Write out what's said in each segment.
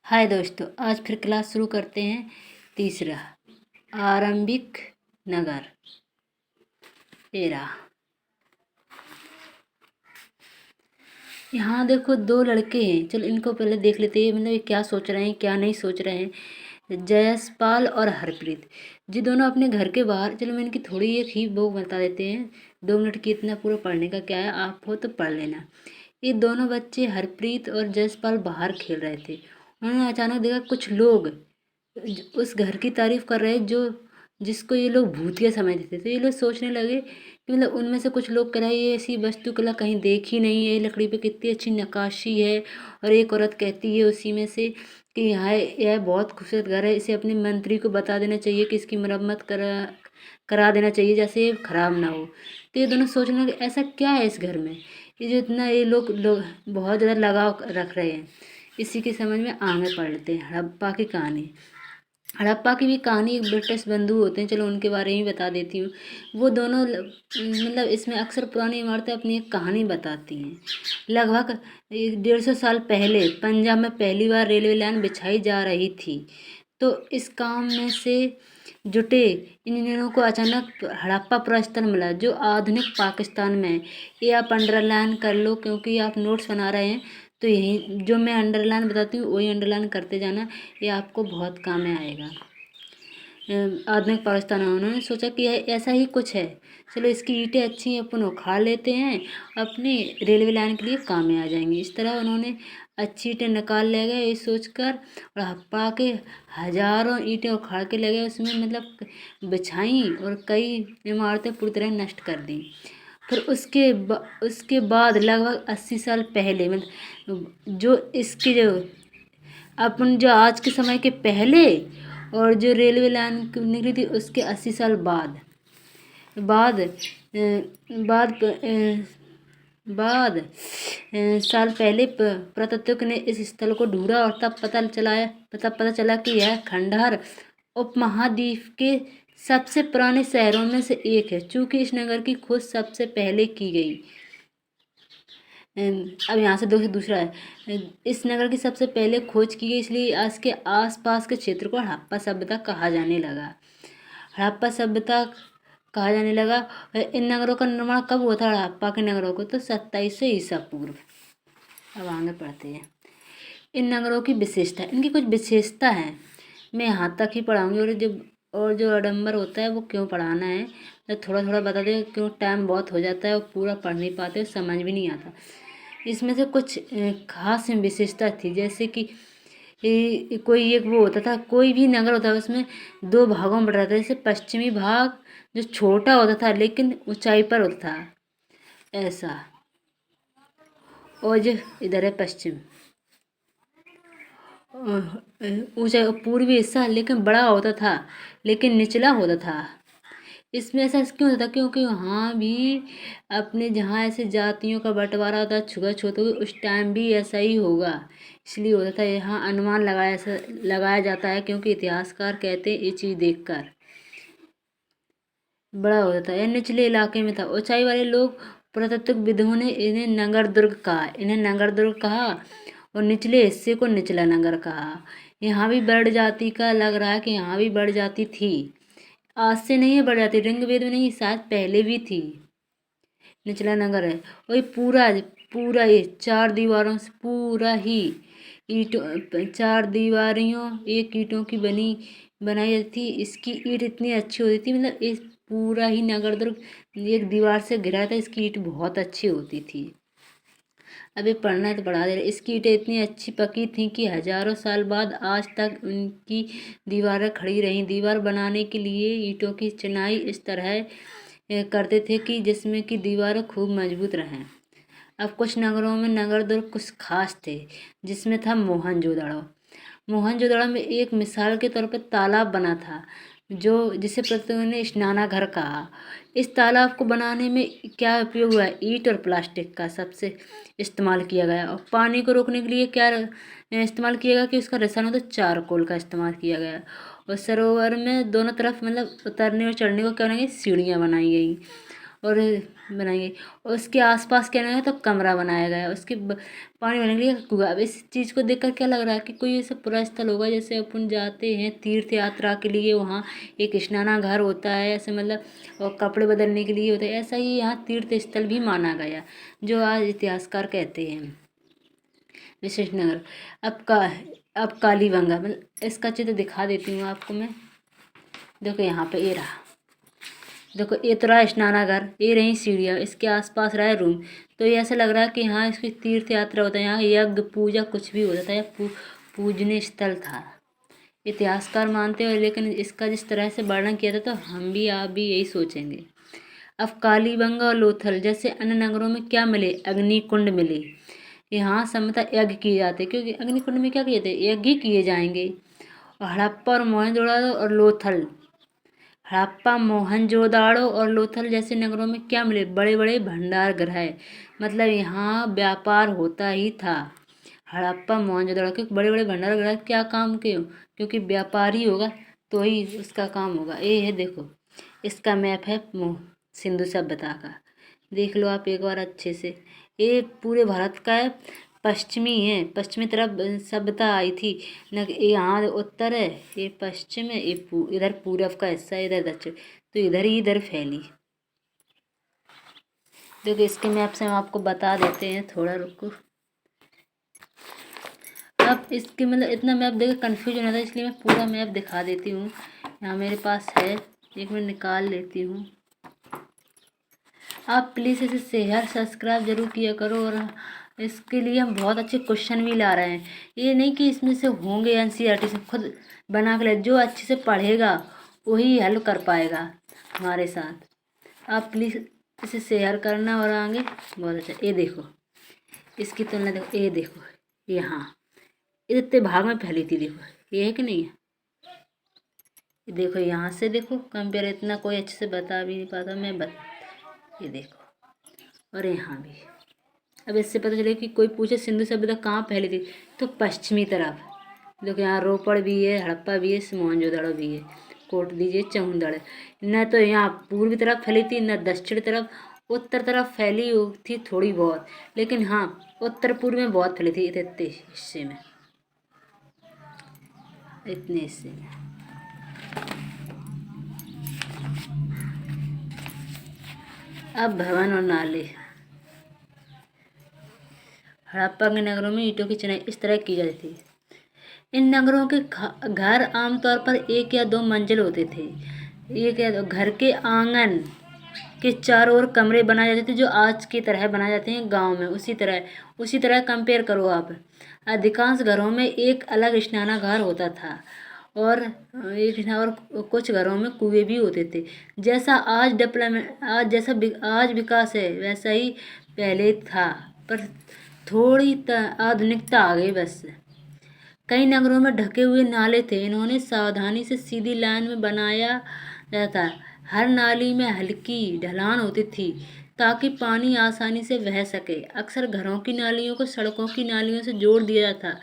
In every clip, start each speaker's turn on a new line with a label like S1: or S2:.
S1: हाय दोस्तों, आज फिर क्लास शुरू करते हैं। तीसरा, आरंभिक नगर। एरा। यहाँ देखो, दो लड़के हैं। चलो इनको पहले देख लेते हैं, मतलब ये क्या सोच रहे हैं क्या नहीं सोच रहे हैं। जयसपाल और हरप्रीत जी दोनों अपने घर के बाहर। चलो मैं इनकी थोड़ी एक ही वो बता देते हैं। 2 मिनट की इतना पूरा पढ़ने का क्या है, आप हो तो पढ़ लेना। ये दोनों बच्चे हरप्रीत और जयसपाल बाहर खेल रहे थे। उन्होंने अचानक देखा कुछ लोग उस घर की तारीफ कर रहे जो जिसको ये लोग भूतिया समझते थे। तो ये लोग सोचने लगे कि मतलब उनमें से कुछ लोग कह रहे ये ऐसी वास्तुकला कहीं देखी नहीं है, लकड़ी पे कितनी अच्छी नक्काशी है। और एक औरत कहती है उसी में से कि यहाँ यह बहुत खूबसूरत घर है, इसे अपने मंत्री को बता देना चाहिए कि इसकी मरम्मत करा देना चाहिए, जैसे ये खराब ना हो। तो ये दोनों सोचने लगे ऐसा क्या है इस घर में, ये जो इतना ये लोग बहुत ज़्यादा लगाव रख रहे हैं। इसी के समझ में आगे पढ़ लेते हैं हड़प्पा की कहानी। हड़प्पा की भी कहानी, एक ब्रिटिश बंधु होते हैं, चलो उनके बारे में बता देती हूँ। वो दोनों मतलब इसमें अक्सर पुरानी इमारतें अपनी एक कहानी बताती हैं। लगभग 150 साल पहले पंजाब में पहली बार रेलवे लाइन बिछाई जा रही थी। तो इस काम में से जुटे इंजीनियरों को अचानक हड़प्पा प्रस्तर मिला, जो आधुनिक पाकिस्तान में है। ये आप अंडरलाइन कर लो, क्योंकि आप नोट्स बना रहे हैं। तो यही जो मैं अंडरलाइन बताती हूँ वही अंडरलाइन करते जाना, ये आपको बहुत काम में आएगा। आधुनिक पाकिस्तान में उन्होंने सोचा कि ऐसा ही कुछ है। चलो इसकी ईंटें अच्छी हैं, अपन उखाड़ लेते हैं, अपनी रेलवे लाइन के लिए काम में आ जाएंगी। इस तरह उन्होंने अच्छी ईंटें निकाल ले गए ये सोचकर, और हप्पा के हजारों ईंटें उखाड़ के ले गए, उसमें मतलब बिछाई और कई इमारतें पूरी तरह नष्ट कर दी। फिर उसके बाद लगभग 80 साल पहले, मतलब जो इसके जो अपन जो आज के समय के पहले और जो रेलवे लाइन निकली थी उसके 80 साल बाद बाद बाद बाद साल पहले पुरातत्वज्ञ ने इस स्थल को ढूंढा, और तब पता चला कि यह खंडहर उपमहाद्वीप के सबसे पुराने शहरों में से एक है। चूंकि इस नगर की खोज सबसे पहले की गई। अब यहाँ से दूसरा है, इस नगर की सबसे पहले खोज की गई, इसलिए इसके आसपास के क्षेत्र को हड़प्पा सभ्यता कहा जाने लगा। हड़प्पा सभ्यता कहा जाने लगा। इन नगरों का निर्माण कब हुआ था हड़प्पा के नगरों को, तो 2700 ईसा पूर्व। अब आगे पढ़ते हैं। इन नगरों की विशेषता, इनकी कुछ विशेषता है, मैं यहाँ तक ही पढ़ाऊँगी। और जो आडम्बर होता है वो क्यों पढ़ाना है, तो थोड़ा थोड़ा बता दें, क्यों टाइम बहुत हो जाता है और पूरा पढ़ नहीं पाते, समझ भी नहीं आता। इसमें से कुछ खास विशेषता थी, जैसे कि कोई एक वो होता था, कोई भी नगर होता था उसमें 2 भागों में बटा था। जैसे पश्चिमी भाग जो छोटा होता था लेकिन ऊंचाई पर होता था, ऐसा। और जो इधर है पश्चिम, ऊंचा पूर्वी हिस्सा लेकिन बड़ा होता था, लेकिन निचला होता था। इसमें ऐसा क्यों होता था, क्योंकि वहाँ भी अपने जहाँ ऐसे जातियों का बंटवारा होता है, छुआ-छूत हुई, उस टाइम भी ऐसा ही होगा, इसलिए होता था। यहाँ अनुमान लगाया जाता है, क्योंकि इतिहासकार कहते हैं ये चीज़ देखकर बड़ा होता था। यह निचले इलाके में था। ऊंचाई वाले लोग, पुरातत्वविदों ने इन्हें नगर दुर्ग कहा, और निचले हिस्से को निचला नगर कहा। यहाँ भी बड़ जाति का लग रहा है कि यहाँ भी बड़ जाति थी। आज से नहीं है बड़ जाति, ऋग्वेद में नहीं, शायद पहले भी थी। निचला नगर है, और ये पूरा पूरा ये 4 दीवारों से पूरा ही ईंटों 4 दीवारियों एक ईंटों की बनाई जाती थी। इसकी ईंट इतनी अच्छी होती थी, मतलब इस पूरा ही नगर दुर्ग एक दीवार से घिरा था। इसकी ईंट बहुत अच्छी होती थी। अब ये पढ़ना है तो पढ़ा दे रहे। इसकी ईंटें इतनी अच्छी पकी थी कि हजारों साल बाद आज तक उनकी दीवारें खड़ी रहीं। दीवार बनाने के लिए ईंटों की चिनाई इस तरह करते थे कि जिसमें कि दीवारें खूब मजबूत रहें। अब कुछ नगरों में नगर दुर्ग कुछ खास थे, जिसमें था मोहनजोदड़ो। मोहनजोदड़ो में एक मिसाल के तौर पर तालाब बना था, जो जिसे प्रतियों ने स्नानाघर कहा। इस तालाब को बनाने में क्या उपयोग हुआ, ईंट और प्लास्टिक का सबसे इस्तेमाल किया गया। और पानी को रोकने के लिए क्या इस्तेमाल किया गया, कि उसका रसायन तो चारकोल का इस्तेमाल किया गया। और सरोवर में दोनों तरफ मतलब उतरने और चढ़ने को क्या बनाई गई, सीढ़ियाँ बनाई गई। और बनाएंगे। और उसके आसपास क्या बनाया, तो कमरा बनाया गया, उसके पानी भरने के लिए कुआं। अब इस चीज़ को देखकर क्या लग रहा है कि कोई ऐसा पूरा स्थल होगा, जैसे अपन जाते हैं तीर्थ यात्रा के लिए, वहाँ एक स्नानागार होता है ऐसे, मतलब और कपड़े बदलने के लिए होता है, ऐसा ही यहाँ तीर्थ स्थल भी माना गया, जो आज इतिहासकार कहते हैं विशिष्ट नगर। अब कालीबंगा, मतलब इसका चित्र दिखा देती हूँ आपको मैं। देखो यहाँ पे ये रहा, देखो ये तो रहा स्नानागार, ये रही सीढ़ियाँ, इसके आसपास रहा रूम। तो ये ऐसा लग रहा है कि यहाँ इसकी तीर्थ यात्रा होता है, यहाँ यज्ञ पूजा कुछ भी होता था, या पूजनीय स्थल था, इतिहासकार मानते हैं। लेकिन इसका जिस तरह से वर्णन किया था, तो हम भी आप भी यही सोचेंगे। अब कालीबंगा और लोथल जैसे अन्य नगरों में क्या मिले, अग्निकुंड मिले। यहाँ समता यज्ञ किए जाते, क्योंकि अग्निकुंड में क्या किए थे, यज्ञ ही किए जाएंगे। और हड़प्पा और मोहनजोदड़ो और लोथल, हड़प्पा मोहनजोदाड़ो और लोथल जैसे नगरों में क्या मिले, बड़े बड़े भंडार गृह, मतलब यहाँ व्यापार होता ही था। हड़प्पा मोहनजोदाड़ो के बड़े बड़े भंडार गृह क्या काम के, क्योंकि व्यापारी होगा तो ही उसका काम होगा। ये है देखो, इसका मैप है सिंधु सभ्यता का, देख लो आप एक बार अच्छे से। ये पूरे भारत का है, पश्चिमी है, पश्चिमी तरफ सभ्यता आई थी न, यहाँ उत्तर है, ये पश्चिम है, ये इधर पूरब का हिस्सा है, इधर दक्षिण, तो इधर ही इधर फैली। देखो इसके मैप से हम आपको बता देते हैं, थोड़ा रुको। अब इसके मतलब इतना मैप देखो कंफ्यूज होना था, इसलिए मैं पूरा मैप दिखा देती हूँ। यहाँ मेरे पास है, एक मिनट निकाल लेती हूँ। आप प्लीज़ इसे शेयर सब्सक्राइब जरूर किया करो, और इसके लिए हम बहुत अच्छे क्वेश्चन भी ला रहे हैं। ये नहीं कि इसमें से होंगे एनसीईआरटी से, खुद बना के ले, जो अच्छे से पढ़ेगा वही हल कर पाएगा हमारे साथ। आप प्लीज़ इसे शेयर करना, और आगे बहुत अच्छा। ये देखो इसकी तुलना देखो, ये देखो यहाँ इतने भाग में फैली थी, देखो ये है कि नहीं है। देखो यहाँ से देखो कंपेयर, इतना कोई अच्छे से बता भी नहीं पाता मैं, ये देखो, और यहाँ भी। अब इससे पता चले कि कोई पूछे सिंधु सभ्यता कहाँ फैली थी, तो पश्चिमी तरफ। देखो यहाँ रोपड़ भी है, हड़प्पा भी है, मोहनजोदड़ो भी है, कोट दीजिए चौहंदड़ है। न तो यहाँ पूर्वी तरफ फैली थी, न दक्षिण तरफ, उत्तर तरफ फैली थी थोड़ी बहुत, लेकिन हाँ उत्तर पूर्व में बहुत फैली थी, इतने हिस्से में, इतने हिस्से में। अब भवन और नाले, हड़प्पा के नगरों में ईंटों की चिनाई इस तरह की जाती थी। इन नगरों के घर आमतौर पर एक या दो मंजिल होते थे। एक या दो घर के आंगन के चारों ओर कमरे बनाए जाते थे, जो आज की तरह बनाए जाते हैं गांव में, उसी तरह कंपेयर करो आप। अधिकांश घरों में एक अलग स्नानागार होता था, और कुछ घरों में कुएं भी होते थे। जैसा आज डेवलपमेंट, आज विकास है, वैसा ही पहले था, पर थोड़ी आधुनिकता आ गई बस। कई नगरों में ढके हुए नाले थे, इन्होंने सावधानी से सीधी लाइन में बनाया जाता। हर नाली में हल्की ढलान होती थी, ताकि पानी आसानी से बह सके। अक्सर घरों की नालियों को सड़कों की नालियों से जोड़ दिया जाता,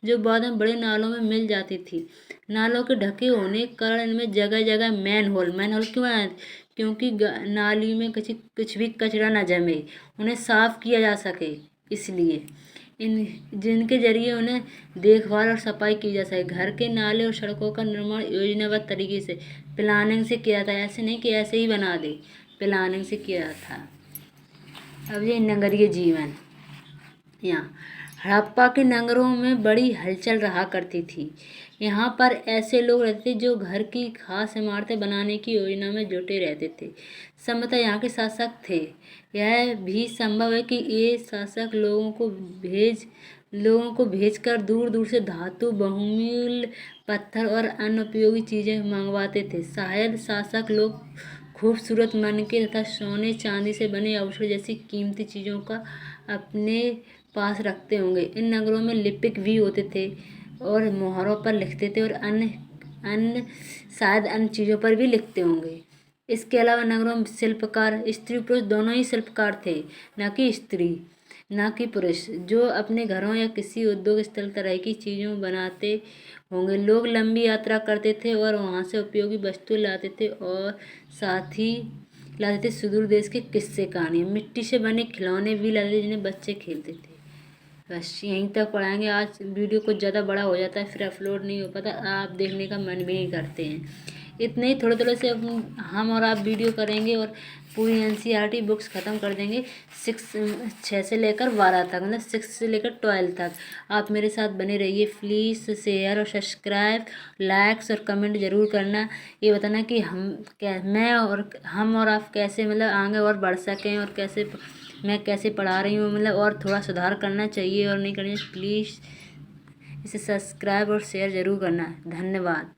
S1: जो बाद में बड़े नालों में मिल जाती थी। नालों के ढके होने के कारण इनमें जगह जगह मैन होल क्यों बनाए, क्योंकि नाली में कुछ भी कचरा न जमे, उन्हें साफ किया जा सके, इसलिए इन जिनके जरिए उन्हें देखभाल और सफाई की जा सके। घर के नाले और सड़कों का निर्माण योजनाबद्ध तरीके से प्लानिंग से किया था, ऐसे नहीं कि ऐसे ही बना दे, प्लानिंग से किया था। अब ये नगरीय जीवन, यहाँ हड़प्पा के नगरों में बड़ी हलचल रहा करती थी। यहाँ पर ऐसे लोग रहते थे जो घर की खास इमारतें बनाने की योजना में जुटे रहते थे। संभवतः यहाँ के शासक थे। यह भी संभव है कि ये शासक लोगों को भेजकर दूर दूर से धातु, बहुमूल्य पत्थर और अन्य उपयोगी चीज़ें मंगवाते थे। शायद शासक लोग खूबसूरत मणके तथा सोने चांदी से बने आभूषण जैसी कीमती चीज़ों का अपने पास रखते होंगे। इन नगरों में लिपिक भी होते थे और मोहरों पर लिखते थे, और शायद अन्य चीज़ों पर भी लिखते होंगे। इसके अलावा नगरों में शिल्पकार स्त्री पुरुष दोनों ही शिल्पकार थे, न कि पुरुष, जो अपने घरों या किसी उद्योग स्थल तरह की चीज़ों बनाते होंगे। लोग लंबी यात्रा करते थे और वहाँ से उपयोगी वस्तु लाते थे, और साथ ही लाते थे सुदूर देश के किस्से कहानियाँ, मिट्टी से बने खिलौने भी लाते थे जिन्हें बच्चे खेलते थे। बस यहीं तक पढ़ाएंगे। आज वीडियो कुछ ज़्यादा बड़ा हो जाता है, फिर अपलोड नहीं हो पाता, आप देखने का मन भी नहीं करते हैं। इतने ही थोड़े थोड़े से हम और आप वीडियो करेंगे और पूरी NCERT बुक्स ख़त्म कर देंगे। 6 से लेकर 12 तक, मतलब 6 से लेकर 12 तक। आप मेरे साथ बने रहिए। प्लीज़ शेयर और सब्सक्राइब, लाइक्स और कमेंट ज़रूर करना। ये बताना कि हम और आप कैसे मतलब आगे और बढ़ सकें, और कैसे मैं कैसे पढ़ा रही हूँ, मतलब और थोड़ा सुधार करना चाहिए और नहीं करना चाहिए। प्लीज़ इसे सब्सक्राइब और शेयर ज़रूर करना। धन्यवाद।